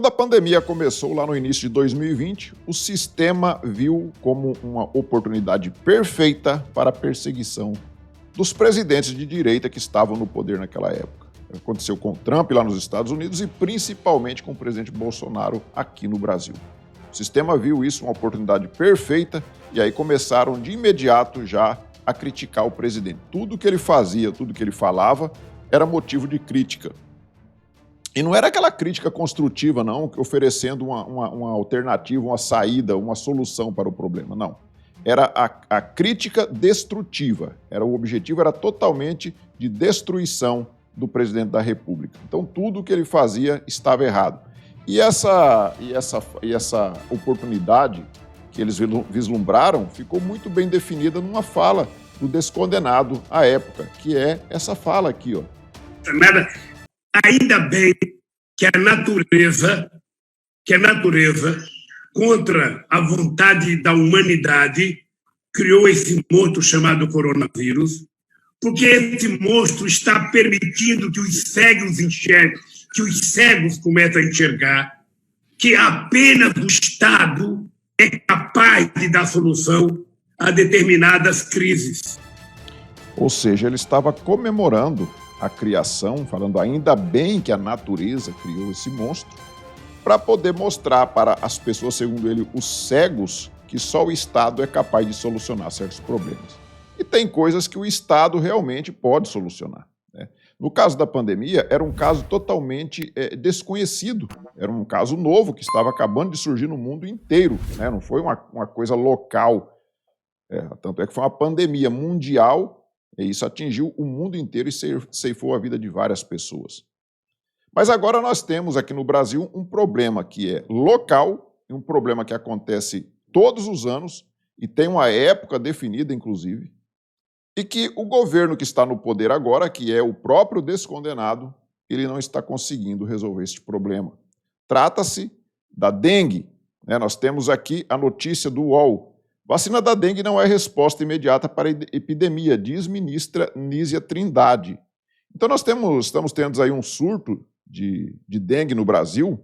Quando a pandemia começou lá no início de 2020, o sistema viu como uma oportunidade perfeita para a perseguição dos presidentes de direita que estavam no poder naquela época. Aconteceu com Trump lá nos Estados Unidos e principalmente com o presidente Bolsonaro aqui no Brasil. O sistema viu isso uma oportunidade perfeita e aí começaram de imediato já a criticar o presidente. Tudo que ele fazia, tudo que ele falava era motivo de crítica. E não era aquela crítica construtiva, não, oferecendo uma alternativa, uma saída, uma solução para o problema, não. Era a crítica destrutiva. O objetivo era totalmente de destruição do presidente da República. Então, tudo que ele fazia estava errado. E essa oportunidade que eles vislumbraram ficou muito bem definida numa fala do descondenado à época, que é essa fala aqui, ó. Ainda bem que a natureza, contra a vontade da humanidade, criou esse monstro chamado coronavírus, porque esse monstro está permitindo que os cegos enxerguem, que os cegos começam a enxergar, que apenas o Estado é capaz de dar solução a determinadas crises. Ou seja, ele estava comemorando a criação, falando ainda bem que a natureza criou esse monstro, para poder mostrar para as pessoas, segundo ele, os cegos, que só o Estado é capaz de solucionar certos problemas. E tem coisas que o Estado realmente pode solucionar, né? No caso da pandemia, era um caso totalmente desconhecido, era um caso novo que estava acabando de surgir no mundo inteiro, né? Não foi uma coisa local, tanto é que foi uma pandemia mundial. E isso atingiu o mundo inteiro e ceifou a vida de várias pessoas. Mas agora nós temos aqui no Brasil um problema que é local, um problema que acontece todos os anos e tem uma época definida, inclusive, e que o governo que está no poder agora, que é o próprio descondenado, ele não está conseguindo resolver este problema. Trata-se da dengue, né? Nós temos aqui a notícia do UOL. Vacina da dengue não é resposta imediata para a epidemia, diz ministra Nízia Trindade. Então nós estamos tendo aí um surto de dengue no Brasil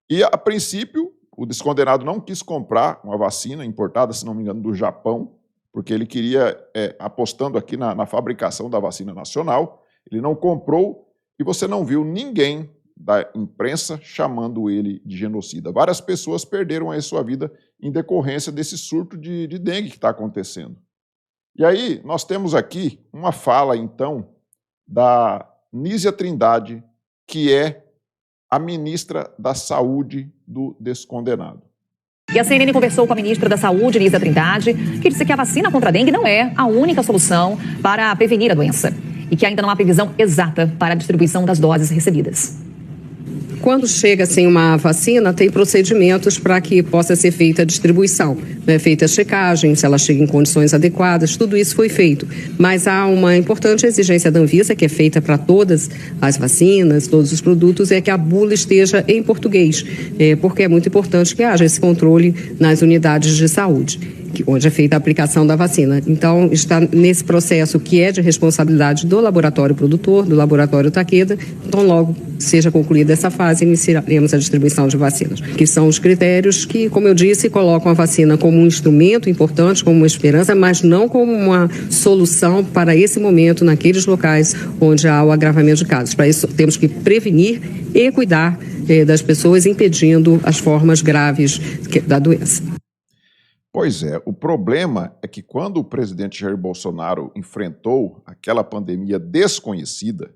e, a princípio, o descondenado não quis comprar uma vacina importada, se não me engano, do Japão, porque ele queria, apostando aqui na fabricação da vacina nacional, ele não comprou e você não viu ninguém da imprensa chamando ele de genocida. Várias pessoas perderam aí sua vida em decorrência desse surto de dengue que está acontecendo. E aí nós temos aqui uma fala, então, da Nízia Trindade, que é a ministra da Saúde do descondenado. E a CNN conversou com a ministra da Saúde, Nízia Trindade, que disse que a vacina contra a dengue não é a única solução para prevenir a doença e que ainda não há previsão exata para a distribuição das doses recebidas. Quando chega assim uma vacina, tem procedimentos para que possa ser feita a distribuição, né? Feita a checagem, se ela chega em condições adequadas, tudo isso foi feito. Mas há uma importante exigência da Anvisa, que é feita para todas as vacinas, todos os produtos, é que a bula esteja em português, porque é muito importante que haja esse controle nas unidades de saúde, onde é feita a aplicação da vacina. Então, está nesse processo que é de responsabilidade do laboratório produtor, do laboratório Takeda. Então, logo seja concluída essa fase, iniciaremos a distribuição de vacinas, que são os critérios que, como eu disse, colocam a vacina como um instrumento importante, como uma esperança, mas não como uma solução para esse momento, naqueles locais onde há o agravamento de casos. Para isso, temos que prevenir e cuidar das pessoas, impedindo as formas graves da doença. Pois é, o problema é que quando o presidente Jair Bolsonaro enfrentou aquela pandemia desconhecida,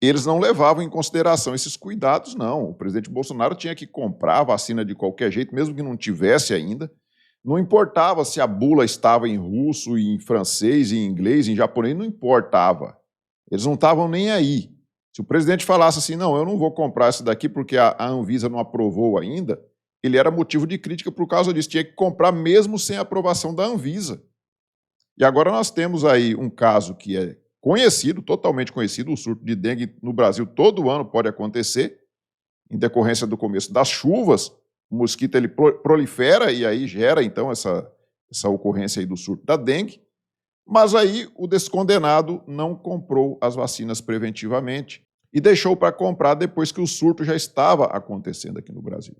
eles não levavam em consideração esses cuidados, não. O presidente Bolsonaro tinha que comprar a vacina de qualquer jeito, mesmo que não tivesse ainda. Não importava se a bula estava em russo, em francês, em inglês, em japonês, não importava. Eles não estavam nem aí. Se o presidente falasse assim, não, eu não vou comprar esse daqui porque a Anvisa não aprovou ainda, ele era motivo de crítica por causa disso. Tinha que comprar mesmo sem a aprovação da Anvisa. E agora nós temos aí um caso que é conhecido, totalmente conhecido, o surto de dengue no Brasil todo ano pode acontecer, em decorrência do começo das chuvas, o mosquito ele prolifera e aí gera então essa ocorrência aí do surto da dengue, mas aí o descondenado não comprou as vacinas preventivamente. e deixou para comprar depois que o surto já estava acontecendo aqui no Brasil.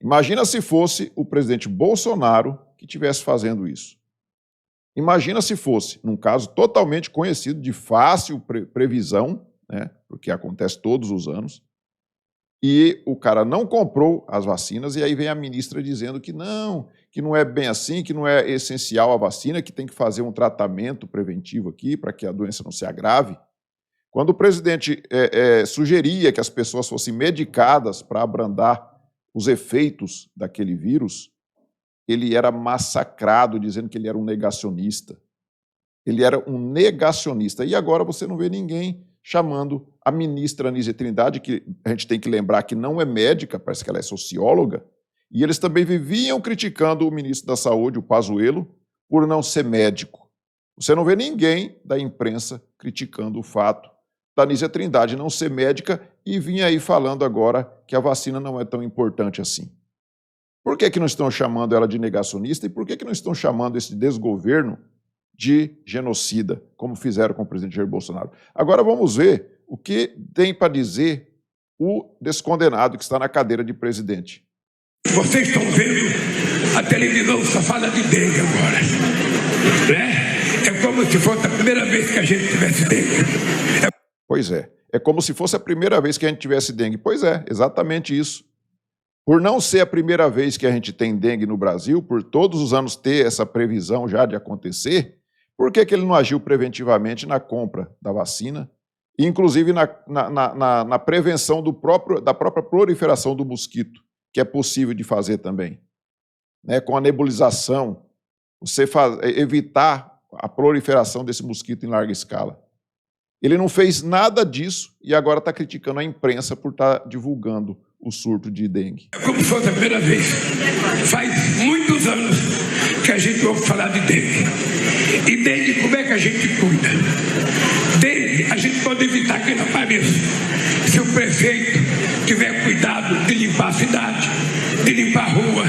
Imagina se fosse o presidente Bolsonaro que estivesse fazendo isso. Imagina se fosse, num caso totalmente conhecido, de fácil previsão, né, porque acontece todos os anos, e o cara não comprou as vacinas, e aí vem a ministra dizendo que não é bem assim, que não é essencial a vacina, que tem que fazer um tratamento preventivo aqui para que a doença não se agrave. Quando o presidente sugeria que as pessoas fossem medicadas para abrandar os efeitos daquele vírus, ele era massacrado, dizendo que ele era um negacionista. Ele era um negacionista. E agora você não vê ninguém chamando a ministra Anísia Trindade, que a gente tem que lembrar que não é médica, parece que ela é socióloga, e eles também viviam criticando o ministro da Saúde, o Pazuello, por não ser médico. Você não vê ninguém da imprensa criticando o fato da Anísia Trindade não ser médica e vinha aí falando agora que a vacina não é tão importante assim. Por que não estão chamando ela de negacionista e por que não estão chamando esse desgoverno de genocida, como fizeram com o presidente Jair Bolsonaro? Agora vamos ver o que tem para dizer o descondenado que está na cadeira de presidente. Vocês estão vendo a televisão só fala de dengue agora, né? É como se fosse a primeira vez que a gente tivesse dengue. Pois é como se fosse a primeira vez que a gente tivesse dengue. Pois é, exatamente isso. Por não ser a primeira vez que a gente tem dengue no Brasil, por todos os anos ter essa previsão já de acontecer, por que ele não agiu preventivamente na compra da vacina, e inclusive na prevenção da própria proliferação do mosquito, que é possível de fazer também? Né? Com a nebulização, você evitar a proliferação desse mosquito em larga escala. Ele não fez nada disso e agora está criticando a imprensa por estar divulgando o surto de dengue. É como se fosse a primeira vez. Faz muitos anos que a gente ouve falar de dengue. E dengue, como é que a gente cuida? Dengue, a gente pode evitar que ele apareça. Se o prefeito tiver cuidado de limpar a cidade, de limpar a rua,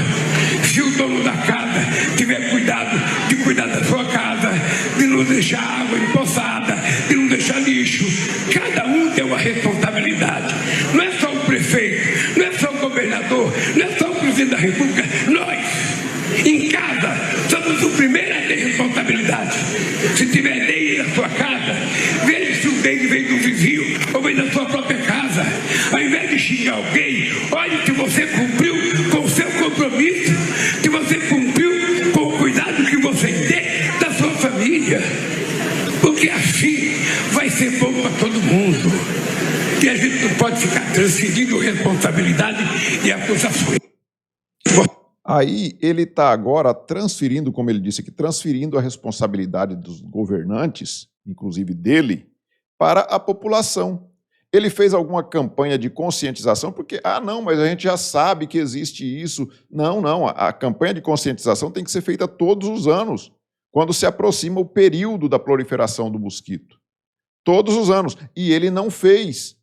se o dono da casa tiver cuidado de cuidar da sua casa, de não deixar água empoçada, de não deixar lixo, cada um tem uma responsabilidade. Não é só o prefeito, não é só o governador, não é só o presidente da República. Nós, em casa, somos o primeiro a ter responsabilidade. Se tiver dengue na sua casa, veja se o dengue vem do vizinho ou vem da sua própria casa. Ao invés de xingar alguém, olhe se você cumpriu com o seu compromisso, se você cumpriu com o cuidado que você tem da sua família. Porque assim vai ser bom para todo mundo. E a gente não pode ficar transferindo responsabilidade e acusações. Aí ele está agora transferindo, como ele disse aqui, transferindo a responsabilidade dos governantes, inclusive dele, para a população. Ele fez alguma campanha de conscientização, porque, não, mas a gente já sabe que existe isso. Não, a campanha de conscientização tem que ser feita todos os anos, quando se aproxima o período da proliferação do mosquito. Todos os anos. E ele não fez.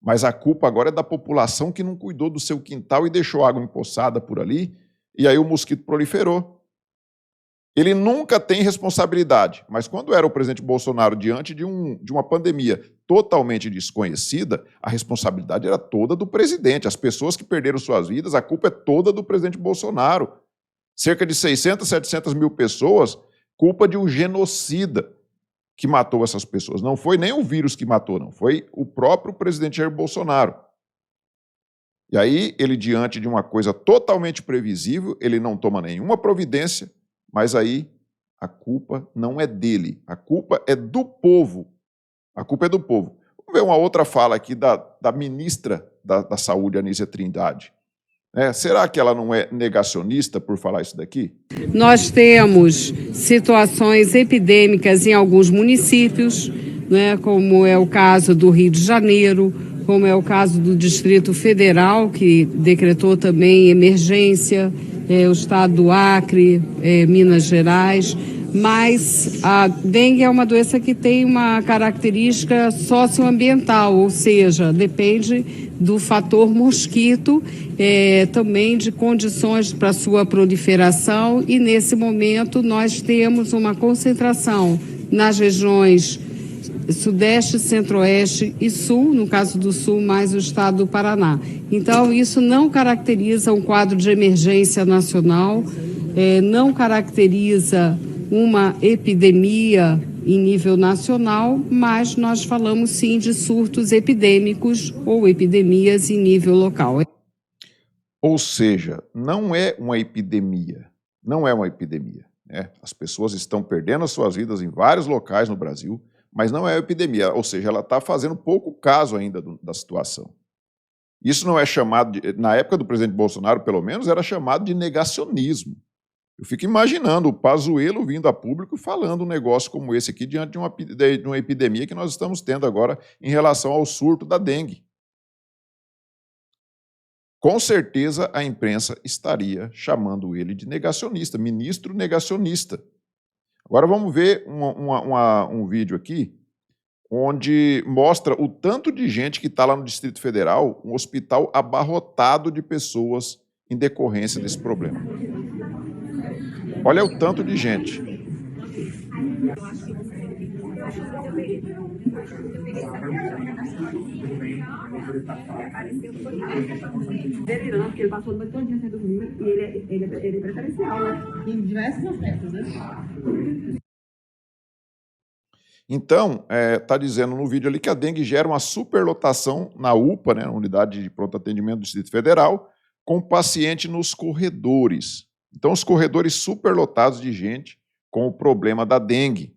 Mas a culpa agora é da população que não cuidou do seu quintal e deixou água empoçada por ali, e aí o mosquito proliferou. Ele nunca tem responsabilidade, mas quando era o presidente Bolsonaro diante de uma pandemia totalmente desconhecida, a responsabilidade era toda do presidente. As pessoas que perderam suas vidas, a culpa é toda do presidente Bolsonaro. Cerca de 600, 700 mil pessoas, culpa de um genocida que matou essas pessoas. Não foi nem o vírus que matou, não. Foi o próprio presidente Jair Bolsonaro. E aí, ele, diante de uma coisa totalmente previsível, ele não toma nenhuma providência, mas aí a culpa não é dele, a culpa é do povo. A culpa é do povo. Vamos ver uma outra fala aqui da ministra da Saúde, Anísia Trindade. Será que ela não é negacionista por falar isso daqui? Nós temos situações epidêmicas em alguns municípios, né, como é o caso do Rio de Janeiro, como é o caso do Distrito Federal, que decretou também emergência, o estado do Acre, Minas Gerais, mas a dengue é uma doença que tem uma característica socioambiental, ou seja, depende do fator mosquito, também de condições para sua proliferação, e nesse momento nós temos uma concentração nas regiões Sudeste, Centro-Oeste e Sul, no caso do Sul, mais o estado do Paraná. Então, isso não caracteriza um quadro de emergência nacional, não caracteriza uma epidemia em nível nacional, mas nós falamos sim de surtos epidêmicos ou epidemias em nível local. Ou seja, não é uma epidemia, não é uma epidemia, né? As pessoas estão perdendo as suas vidas em vários locais no Brasil, mas não é uma epidemia, ou seja, ela está fazendo pouco caso ainda da situação. Isso não é chamado, na época do presidente Bolsonaro, pelo menos, era chamado de negacionismo. Eu fico imaginando o Pazuello vindo a público falando um negócio como esse aqui diante de uma epidemia que nós estamos tendo agora em relação ao surto da dengue. Com certeza a imprensa estaria chamando ele de negacionista, ministro negacionista. Agora vamos ver um vídeo aqui, onde mostra o tanto de gente que está lá no Distrito Federal, um hospital abarrotado de pessoas em decorrência desse problema. Olha o tanto de gente. Delirando, porque ele passou a noite todinha sem dormir e ele é preferencial, né? Em diversos aspectos, né? Então, está dizendo no vídeo ali que a dengue gera uma superlotação na UPA, né, na Unidade de Pronto Atendimento do Distrito Federal, com paciente nos corredores. Então, os corredores superlotados de gente com o problema da dengue.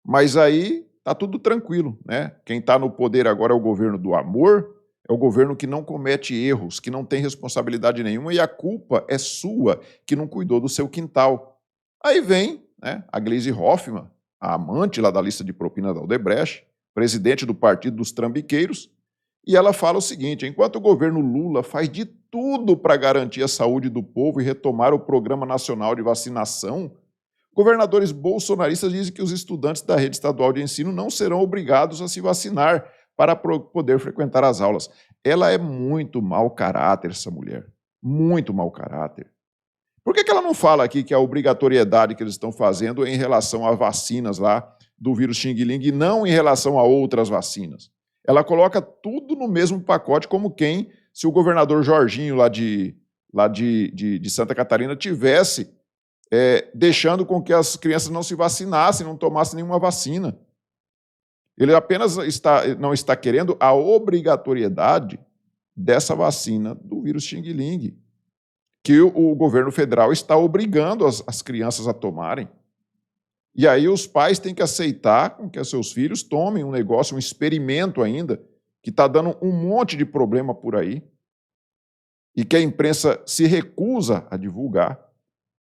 Mas aí está tudo tranquilo, né? Quem está no poder agora é o governo do amor, é o governo que não comete erros, que não tem responsabilidade nenhuma, e a culpa é sua, que não cuidou do seu quintal. Aí vem, né, a Gleisi Hoffmann, a amante lá da lista de propina da Odebrecht, presidente do Partido dos Trambiqueiros, e ela fala o seguinte: enquanto o governo Lula faz de tudo para garantir a saúde do povo e retomar o Programa Nacional de Vacinação, governadores bolsonaristas dizem que os estudantes da rede estadual de ensino não serão obrigados a se vacinar para poder frequentar as aulas. Ela é muito mau caráter, essa mulher. Muito mau caráter. Por que ela não fala aqui que a obrigatoriedade que eles estão fazendo é em relação a vacinas lá do vírus Xing Ling e não em relação a outras vacinas? Ela coloca tudo no mesmo pacote, como quem, se o governador Jorginho lá de Santa Catarina tivesse deixando com que as crianças não se vacinassem, não tomassem nenhuma vacina. Ele apenas não está querendo a obrigatoriedade dessa vacina do vírus Xing Ling, que o governo federal está obrigando as crianças a tomarem. E aí os pais têm que aceitar com que os seus filhos tomem um negócio, um experimento ainda, que está dando um monte de problema por aí, e que a imprensa se recusa a divulgar,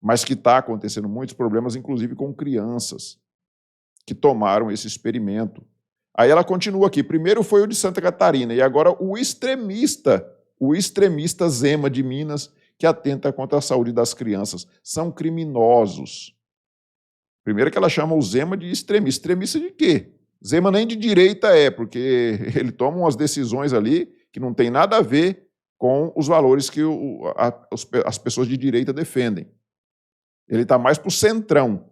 mas que está acontecendo muitos problemas, inclusive com crianças que tomaram esse experimento. Aí ela continua aqui, primeiro foi o de Santa Catarina, e agora o extremista Zema de Minas, que atenta contra a saúde das crianças. São criminosos. Primeiro que ela chama o Zema de extremista. Extremista de quê? Zema nem de direita porque ele toma umas decisões ali que não tem nada a ver com os valores que as pessoas de direita defendem. Ele está mais para o centrão.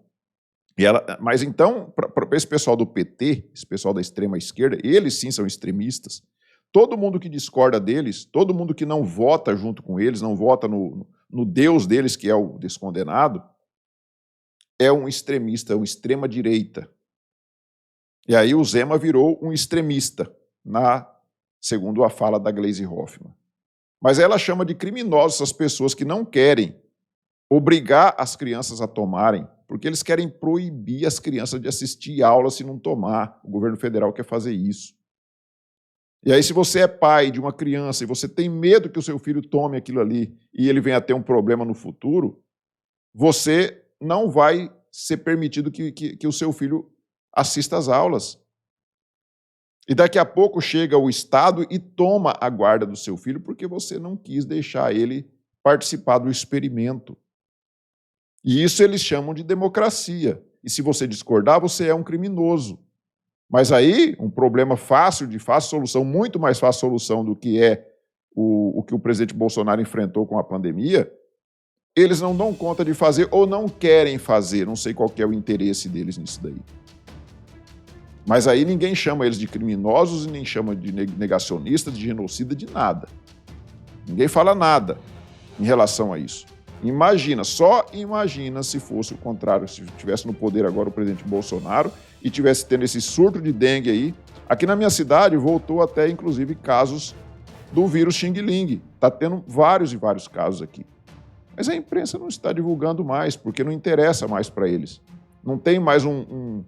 Mas então, para esse pessoal do PT, esse pessoal da extrema esquerda, eles sim são extremistas. Todo mundo que discorda deles, todo mundo que não vota junto com eles, não vota no Deus deles, que é o descondenado, é um extremista, uma extrema-direita. E aí o Zema virou um extremista, segundo a fala da Gleisi Hoffmann. Mas ela chama de criminosos essas pessoas que não querem obrigar as crianças a tomarem, porque eles querem proibir as crianças de assistir aula se não tomar. O governo federal quer fazer isso. E aí, se você é pai de uma criança e você tem medo que o seu filho tome aquilo ali e ele venha a ter um problema no futuro, você não vai ser permitido que o seu filho assista às aulas. E daqui a pouco chega o Estado e toma a guarda do seu filho porque você não quis deixar ele participar do experimento. E isso eles chamam de democracia. E se você discordar, você é um criminoso. Mas aí, um problema de fácil solução, muito mais fácil solução do que o que o presidente Bolsonaro enfrentou com a pandemia, eles não dão conta de fazer ou não querem fazer. Não sei qual que é o interesse deles nisso daí. Mas aí ninguém chama eles de criminosos e nem chama de negacionistas, de genocida, de nada. Ninguém fala nada em relação a isso. Imagina, só imagina se fosse o contrário, se estivesse no poder agora o presidente Bolsonaro e estivesse tendo esse surto de dengue aí. Aqui na minha cidade voltou até, inclusive, casos do vírus Xing Ling. Está tendo vários e vários casos aqui. Mas a imprensa não está divulgando mais, porque não interessa mais para eles. Não tem mais um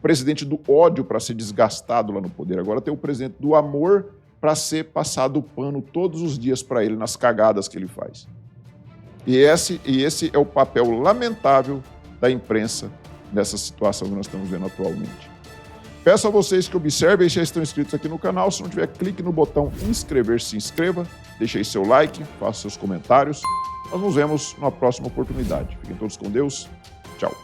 presidente do ódio para ser desgastado lá no poder. Agora tem o presidente do amor para ser passado o pano todos os dias para ele nas cagadas que ele faz. E esse é o papel lamentável da imprensa nessa situação que nós estamos vendo atualmente. Peço a vocês que observem e já estão inscritos aqui no canal. Se não tiver, clique no botão inscrever-se, se inscreva, deixe aí seu like, faça seus comentários. Nós nos vemos na próxima oportunidade. Fiquem todos com Deus. Tchau.